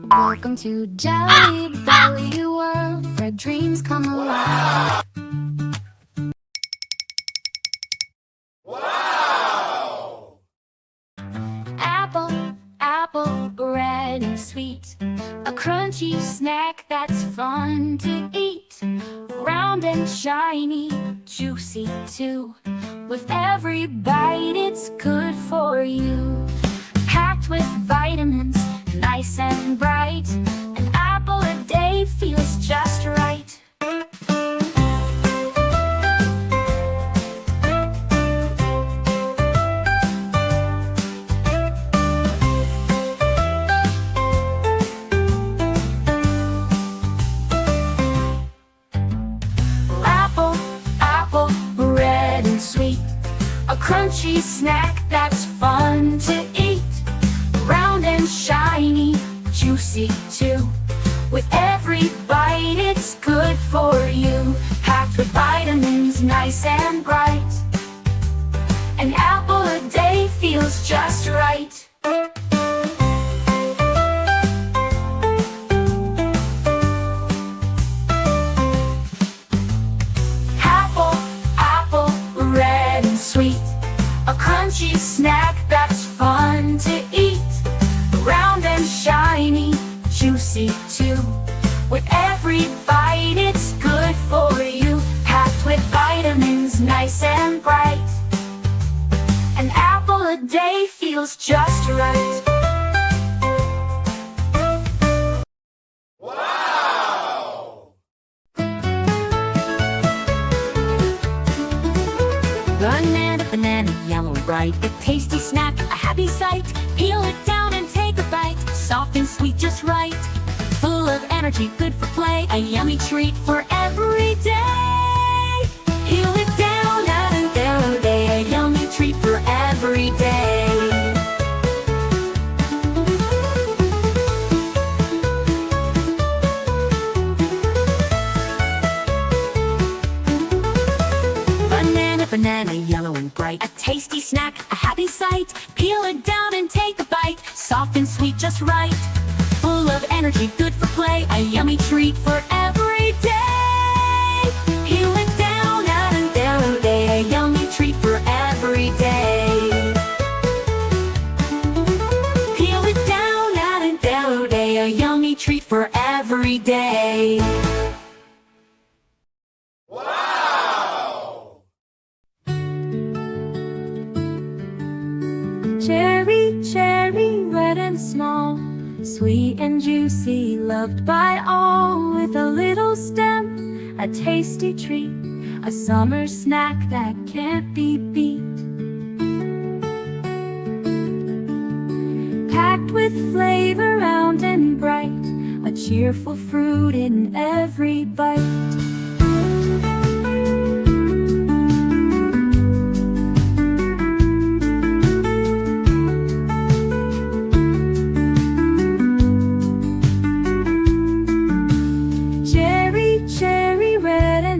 Welcome to Jelly Belly World, where dreams come alive. Wow! Apple, apple, red and sweet, a crunchy snack that's fun to eat. Round and shiny, juicy too. With every bite, it's good for you. Packed with vitamins, nice and bright. An apple a day feels just right. Apple, apple, red and sweet, a crunchy snack that's fun to eat. Round and shiny, juicy too. With every bite, it's good for you. Packed with vitamins, nice and bright. An apple a day feels just right. Apple, apple, red and sweet, a crunchy snack that's fun to eat. Round and shiny, juicy too. With every bite, it's good for you. Packed with vitamins, nice and bright. An apple a day feels just right. Wow! Banana, banana, yellow and bright, a tasty snack, a happy sight. Peel it down and take a bite, soft and sweet, just right. Full of energy, good for play, a yummy treat for every day. Peel it down and there, a yummy treat for every day. Banana, yellow and bright, a tasty snack, a happy sight. Peel it down and take a bite, soft and sweet, just right. Full of energy, good for play, a yummy treat for every day. Peel it down and there, a yummy treat for every day. Peel it down and there, a yummy treat for every day. Wow! Cherry, cherry, red and small, sweet and juicy, loved by all. With a little stem, a tasty treat, a summer snack that can't be beat. Packed with flavor, round and bright, a cheerful fruit in every bite.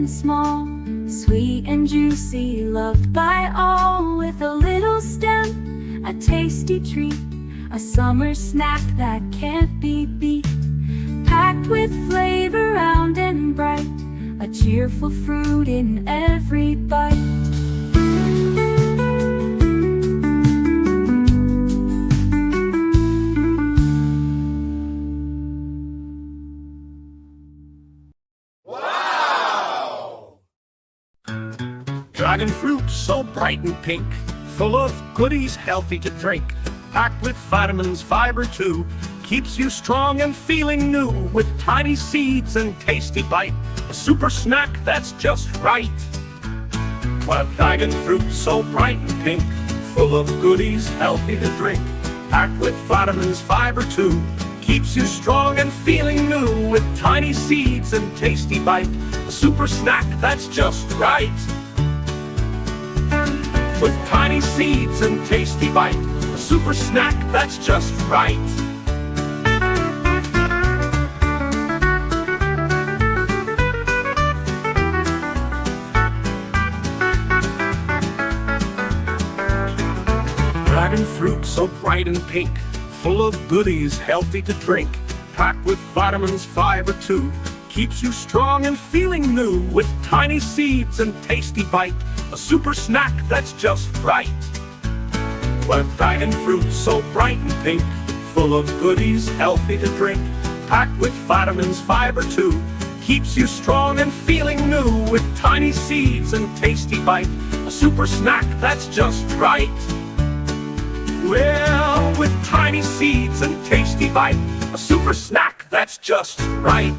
Small, sweet and juicy, loved by all. With a little stem, a tasty treat, a summer snack that can't be beat. Packed with flavor, round and bright, a cheerful fruit in every bite. Dragon fruit so bright and pink, full of goodies healthy to drink. Packed with vitamins, fiber too, keeps you strong and feeling new. With tiny seeds and tasty bite, a super snack that's just right. While dragon fruit so bright and pink, full of goodies healthy to drink. Packed with vitamins, fiber too, keeps you strong and feeling new. With tiny seeds and tasty bite, a super snack that's just right. With tiny seeds and tasty bite, a super snack that's just right. dragon fruit so bright and pink, full of goodies healthy to drink, packed with vitamins, fiber too, keeps you strong and feeling new, with tiny seeds and tasty bite, a super snack that's just right. Well, dragon fruit so bright and pink, full of goodies healthy to drink, packed with vitamins, fiber too, keeps you strong and feeling new, with tiny seeds and tasty bite, a super snack that's just right. Well, with tiny seeds and tasty bite, a super snack that's just right.